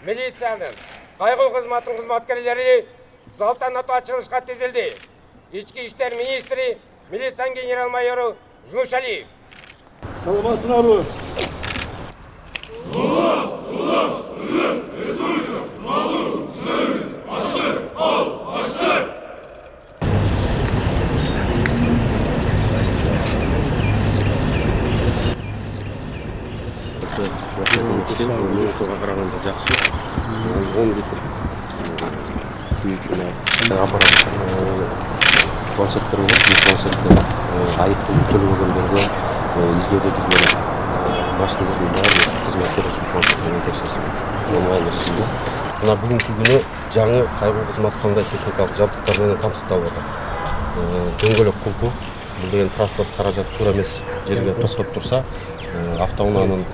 милициянын, кайгуу кызматтын кызматкерлери салтанаттуу ачылышка тизилди. Ички иштер министри, милициянын генерал-майору Жунушалиев. Саламатсыңарбы? караганда жакшы. 10 литр күйүүчү аппарат планшеттер болот. Планшетте айыппул төлөгөндөргө издөөдө жүргөн машиналардын баары кызматкер ушул планшеттерди текшерсе онлайн режимде. Мына бүгүнкү күнү жаңы кайгуу кызмат кандай техникалык жабдыктар менен камсыздалып атат. Дөңгөлөк кулпу бул деген транспорт каражаты туура эмес жерге токтоп турса, автоунаанын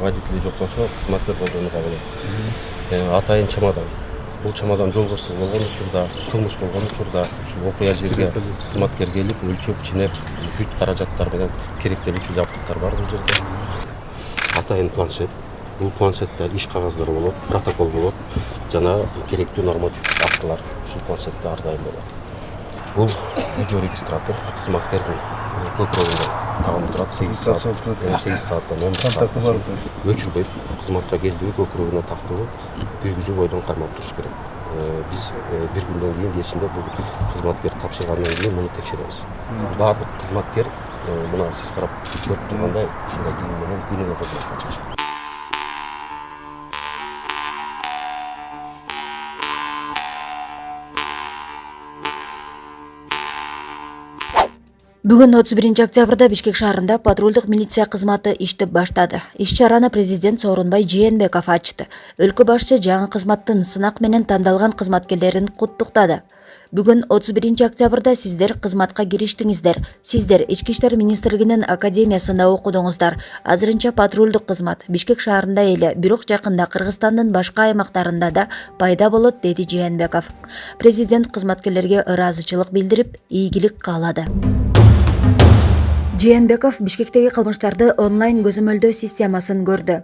водители жок болсо кызматкер колдонууга болот. Атайын чемодан. Бул чемодан жол кырсыгы болгон учурда, кылмыш болгон учурда ушул окуя жерге кызматкер келип, өлчөп, чинеп, бүт каражаттар менен керектелүүчү жабдыктар бар бул жерде. Атайын планшет. Бул планшетте иш кагаздары болот, протокол болот, жана керектүү нормативдик актылар ушул планшетте ар дайым болот. Бул видеорегистратор кызматкердин көкүрөгүндө тагып турат 8 сааттан 11 саатка өчүрбөйт кызматка келдиби көкүрөгүнө тактуу күйгүзүү бойдон кармап туруш керек. Биз бир күндөн кийин кечинде бул кызматкер тапшыргандан кийин муну текшеребиз. Баардык кызматкер мына сиз карап көрүп тургандай ушундай кийим менен күнүгө кызматка чыгышат. Бүгүн 31 октябрда Бишкек шаарында патрулдук милиция кызматы иштеп баштады. Иш-чараны президент Сооронбай Жээнбеков ачты. Өлкө башчы жаңы кызматтын сынак менен тандалган кызматкерлерин куттуктады. Бүгүн 31 октябрда сиздер кызматка кириштиңиздер. Сиздер Ички иштер министрлигинин академиясында окудуңуздар. Азырынча патрулдук кызмат Бишкек шаарында эле, бирок жакында Кыргызстандын башка аймактарында да пайда болот, деди Жээнбеков. Президент кызматкерлерге ыраазычылык билдирип, ийгилик каалады. Жээнбеков Бишкектеги кылмыштарды онлайн көзөмөлдөө системасын көрдү.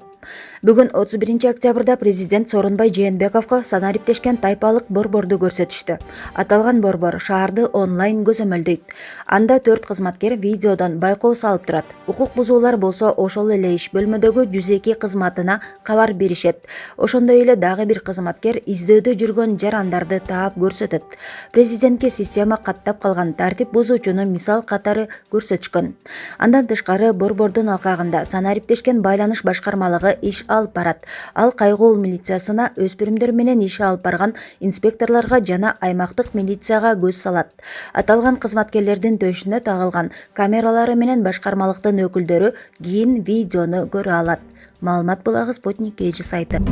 Бүгүн 31 октябрда президент Сооронбай Жээнбековго санариптешкен тайпалык борборду көрсөтүштү. Аталган борбор шаарды онлайн көзөмөлдөйт. Анда 4 кызматкер видеодон байкоо салып турат. Укук бузуулар болсо ошол эле иш бөлмөдөгү 102 кызматына кабар беришет. Ошондой эле дагы бир кызматкер издөөдө жүргөн жарандарды таап көрсөтөт. Президентке система каттап калган тартип бузуучуну мисал катары көрсөтүшкөн. Андан тышкары борбордун алкагында санариптешкен байланыш башкармалыгы иш алып барат. Ал КАЙГУУЛ милициясына өспүрүмдөр менен иш алып барган инспекторлорго жана аймактык милицияга көз салат. Аталган кызматкерлердин төшүнө тагылган камералары менен башкармалыктын өкүлдөрү кийин видеону көрө алат. Маалымат булагы Спутник KG сайты.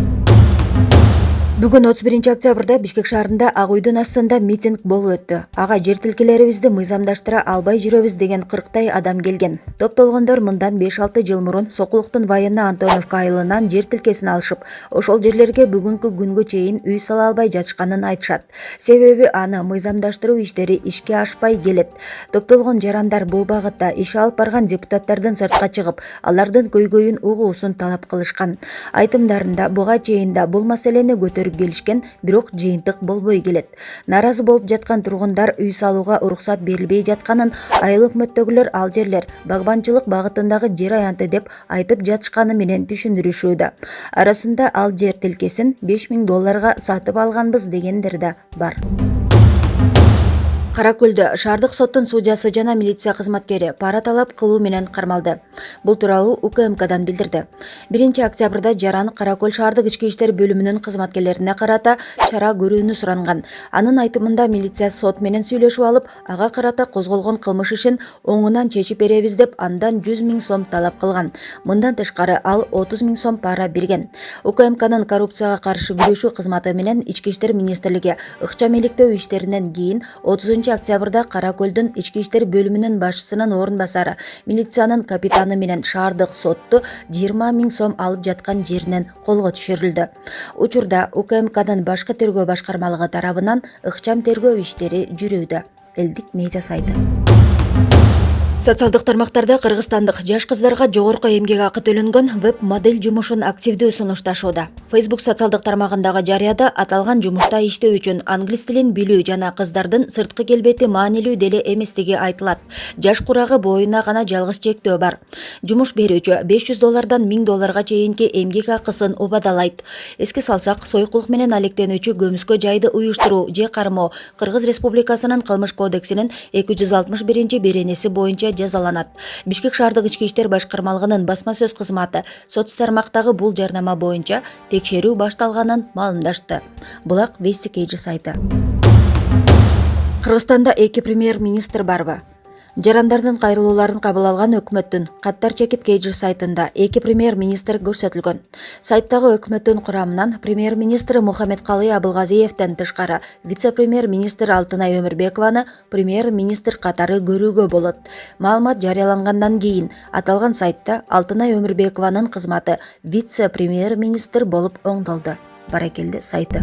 Бүгүн 31 октябрда Бишкек шаарында Ак үйдүн астында митинг болуп өттү. Ага жер тилкелерибизди мыйзамдаштыра албай жүрөбүз деген 40 адам келген. Топтолгондор мындан 5-6 жыл мурун Сокулуктун Военно Антоновка айылынан жер тилкесин алышып, ошол жерлерге бүгүнкү күнгө чейин үй сала албай жатышканын айтышат. Себеби аны мыйзамдаштыруу иштери ишке ашпай келет. Топтолгон жарандар бул багытта иш алып барган депутаттардын сыртка чыгып, алардын көйгөйүн угуусун талап кылышкан. Айтымдарында буга чейин да бул маселени көтөрүп келишкен, бирок жыйынтык болбой келет. Наразы болуп жаткан тургундар үй салууга уруксат берилбей жатканын, айыл өкмөттөгүлөр ал жерлер багбанчылык багытындагы жер аянты деп айтып жатышканы менен түшүндүрүшүүдө. Арасында ал жер тилкесин $5000 сатып алганбыз дегендер да бар. Каракөлдө шаардык соттун судьясы жана милиция кызматкери пара талап кылуу менен кармалды. Бул тууралуу УКМКдан билдирди. 1 октябрда жаран Каракөл шаардык ички иштер бөлүмүнүн кызматкерлерине карата чара көрүүнү суранган. Анын айтымында милиция сот менен сүйлөшүп алып, ага карата козголгон кылмыш ишин оңунан чечип беребиз деп андан 100 000 сом талап кылган. Мындан тышкары ал 30 000 сом пара берген. УКМКнын коррупцияга каршы күрөшүү кызматы менен ички иштер министрлиги ыкчам иликтөө иштеринен кийин 30 октябрда Каракөлдүн ички иштер бөлүмүнүн башчысынын орун басары, милициянын капитаны менен шаардык сотту 20 000 сом алып жаткан жеринен колго түшүрүлдү. Учурда УКМКнын башкы тергөө башкармалыгы тарабынан ыкчам тергөө иштери жүрүүдө. Элдик медиа сайты. Социалдык тармактарда кыргызстандык жаш кыздарга жогорку эмгек акы төлөнгөн веб-модель жумушун активдүү сунушташууда. Facebook социалдык тармагындагы жарыяда аталган жумушта иштөө үчүн англис тилин билүү жана кыздардын сырткы келбети маанилүү деле эместиги айтылат. Жаш курагы боюна гана жалгыз чектөө бар. Жумуш берүүчү $500 $1000 чейинки эмгек акысын убадалайт. Эске салсак, сойкулук менен алектенүүчү көмүскө жайды уюштуруу же кармоо Кыргыз Республикасынын Кылмыш кодексинин 261 беренеси боюнча жазаланат. Бишкек шаардык ички иштер башкармалыгынын басма сөз кызматы соц тармактагы бул жарнама боюнча текшерүү башталганын маалымдашты. Булак Вестикейджи сайты. Кыргызстанда 2 премьер-министр барбы? Жарандардын кайрылууларын кабыл алган өкмөттүн каттар чекит Кейджи сайтында 2 премьер-министр көрсөтүлгөн. Сайттагы өкмөттүн курамынан премьер-министр Мухаммедкалый Абылгазиевден тышкары вице-премьер-министр Алтынай Өмүрбекованы премьер-министр катары көрүүгө болот. Маалымат жарыялангандан кийин аталган сайтта Алтынай Өмүрбекованын кызматы вице-премьер-министр болуп оңдолду. Баракелди сайты.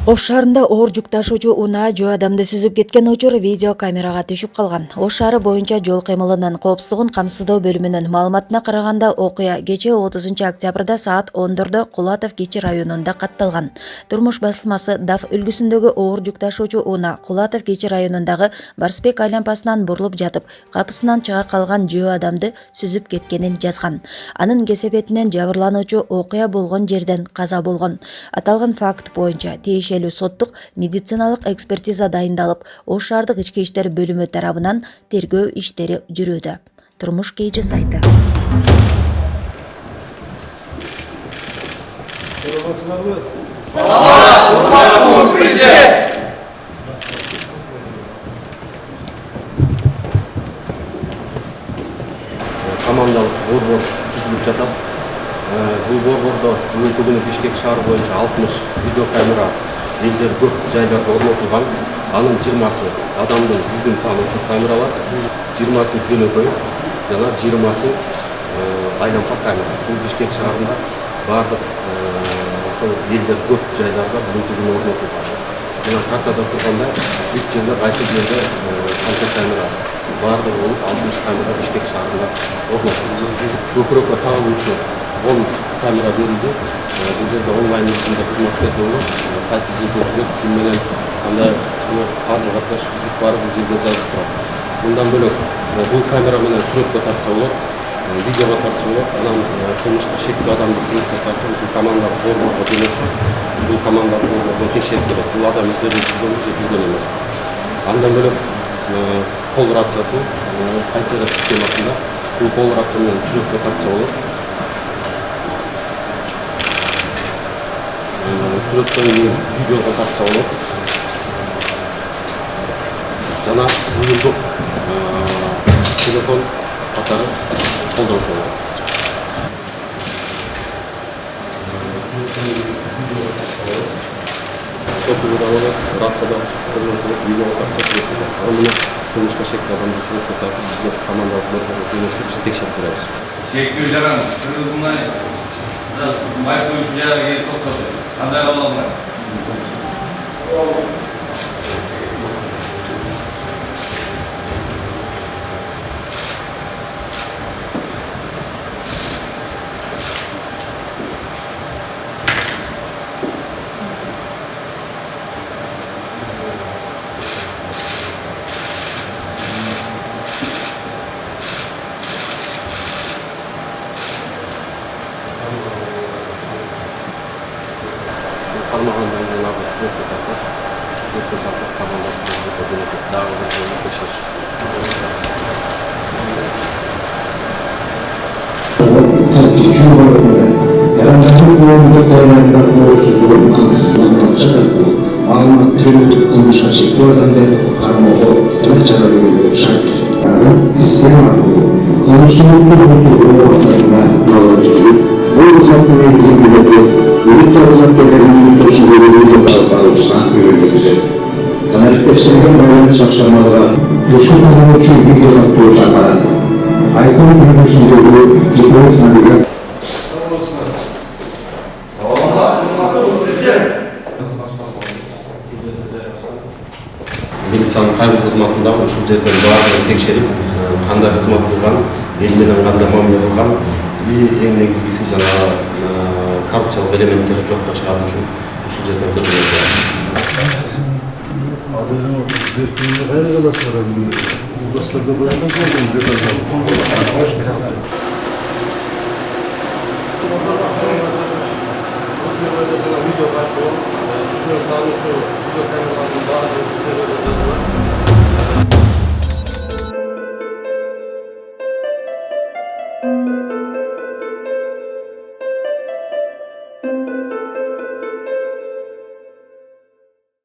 Ош шаарында оор жүк ташуучу унаа жөө адамды сүзүп кеткен учур видео камерага түшүп калган. Ош шаары боюнча жол кыймылынын коопсуздугун камсыздоо бөлүмүнүн маалыматына караганда окуя кечээ 30 октябрда саат 10:00 Кулатов кечи районунда катталган. Турмуш басылмасы DAF үлгүсүндөгү оор жүк ташуучу унаа Кулатов кечи районундагы Барсбек айланпасынан бурулуп жатып, капысынан чыга калган жөө адамды сүзүп кеткенин жазган. Анын кесепетинен жабырлануучу окуя болгон жерден каза болгон. Аталган факт боюнча соттук медициналык экспертиза дайындалып, Ош шаардык ички иштер бөлүмү тарабынан тергөө иштери жүрүүдө. Турмуш Кейджи сайты. Саламатсызбы, президент. Командалык борбор түзүлүп жатат. Бул борбордо бүгүнкү күнү Бишкек шаары боюнча 60 видеокамера элдер көп жайларда орнотулган. Анын 20-сы адамдын жүзүн таануучу камералар, 20-сы жөнөкөй жана 20-сы айланпа камера. Бул Бишкек шаарында бардык ошол элдер көп жайларда бүгүнкү күнү орнотулган. Жана картада турганда бүт жерде кайсы жерде канча камера бардык болуп 60 камера Бишкек шаарында орнотулган. Көкүрөккө тагылуучу 10 камера берилди. Бул жерде онлайн режимде кызмат берди болот. Кайсы жерде жүрөт, ким менен кандай бардык катнаш барып бул жерде жазып турат. Мындан бөлөк бул камера менен сүрөткө тартса болот, видеого тартса болот. Анан кылмышка шектүү адамды сүрөткө тартып, ушул команда борборго жөнөтүп, бул команда борборго текшерип берет. Бул адам издөөдө жүргөнбү же жүргөн эмес. Андан бөлөк кол рациясы, кайтара системасында бул кол рация менен сүрөткө тартса болот. Сүрөттөн видеого тартса болот. Жана уюлдук телефон катары колдонсо болот. Сотууда болот, рацияда колдонсо болот, видеого тартса болот. Аны кылмышка шектүү адамды сүрөткө тартып, бизге командалык борборго жөнөтүп, биз текшерип беребиз. Шектүү жаран кыргызынан байкоюш жайга келип токтоду. Кандай кабыл алган? Кармагандан кийин азыр сүрөткө тартып, Кабарлар жөнөтүп, дагы бир жолу текшериш. Маалымат төлөтүп, кылмышка шектүү адамды кармоого туура чара көрүүгө шарт. Система кылмыштын бул кызматтын негизинде милиция кызматкерлеринин текшерүүгө алышына берилди. Жана текшерген байланыш башкармалыгы текшерүүчү видео тартуу чакырат. Айкын жүргүзүүгө жеке саныгы милициянын кайгуу кызматында ушул жерден баардыгын текшерип, кандай кызмат кылган, эл менен кандай мамиле кылган, эң негизгиси жанагы коррупциялык элементтерди жокко чыгаруу үчүн ушул жерден көзөмөл коебуз. Азыр зерттөөдө кайра каласыздар азыр? Областарда